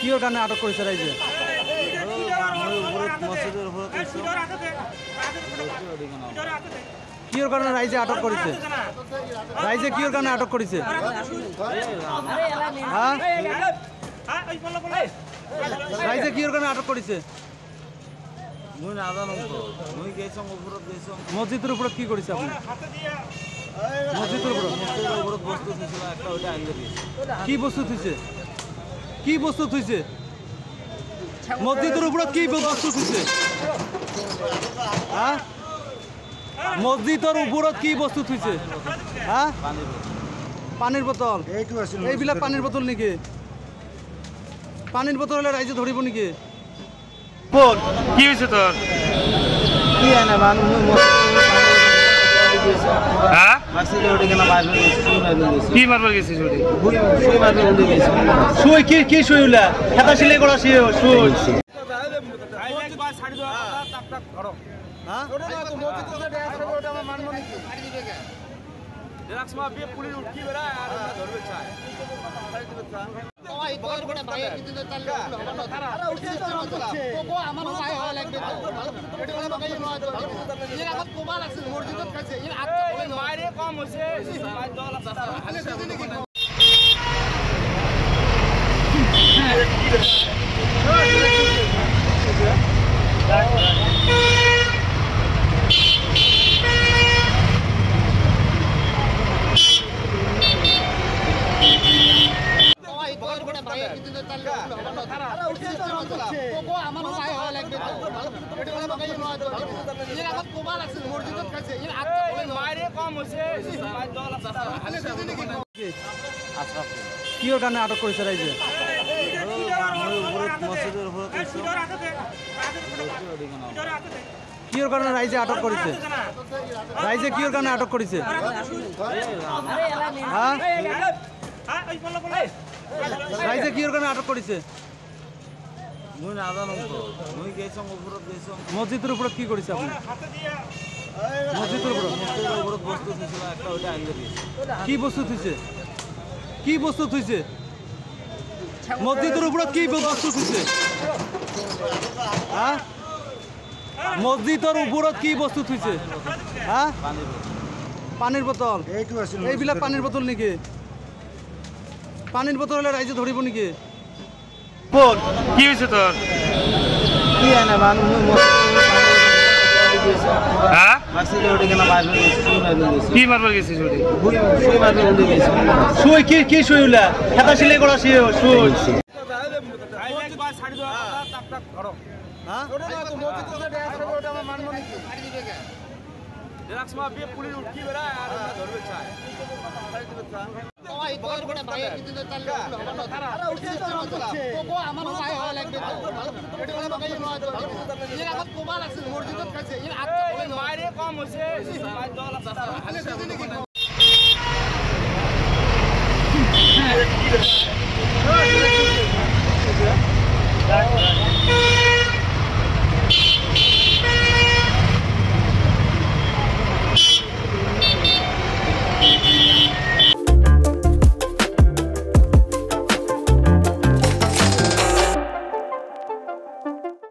কিহৰ কাৰণে আটক কৰিছে ৰাইজে? কিহৰ কাৰণে ৰাইজে আটক কৰিছে? ৰাইজে কিহৰ কাৰণে আটক কৰিছে? ৰাইজে কিহৰ কাৰণে আটক কৰিছে? মই নাজানো, মই গৈছোঁ ওপৰত গৈছোঁ। মছজিদৰ ওপৰত কি কৰিছে আপুনি? মছজিদৰ ওপৰত বস্তু থৈছিল একটা, ওইটা আনি দিয়েছে। কি বস্তু থৈছে? কি বস্তু থৈছে? মছজিদৰ ওপৰত কি বস্তু থৈছে? হা? মছজিদৰ ওপৰত কি বস্তু থৈছে? হা? পানীৰ বটল। এইবিলাক পানীৰ বটল নেকি? পানীৰ বটল হলে ৰাইজে ধৰিব নেকি? কি হৈছে তোৰ? কি আনে মানুহ কি মারব গেছি শুই কি শুই উলা খেতা সিলাই করা শুই কিহৰ কাৰণে আটক কৰিছে ৰাইজে? কিহৰ কাৰণে ৰাইজে আটক কৰিছে? ৰাইজে কিহৰ কাৰণে আটক কৰিছে? ৰাইজে কিহৰ কাৰণে আটক কৰিছে? মই নাজানো, মই গৈছোঁ ওপৰত গৈছোঁ। মছজিদৰ ওপৰত কি কৰিছে আপুনি? মছজিদৰ ওপৰত বস্তু থৈছিল একটা, ওইটা আনি দিয়েছে। কি বস্তু থৈছে? কি বস্তু থৈছে? মছজিদৰ ওপৰত কি বস্তু থৈছে? হা? মছজিদৰ ওপৰত কি বস্তু থৈছে? হা? পানীৰ বটল। এইবিলাক পানীৰ বটল নেকি? পানীৰ বটল হলে ৰাইজে ধৰিব নেকি? কি হৈছে তোৰ? কি আনে মানুহ কি মারব গেছি শুই কি শুই উলা খেতা সিলাই করা শুই কম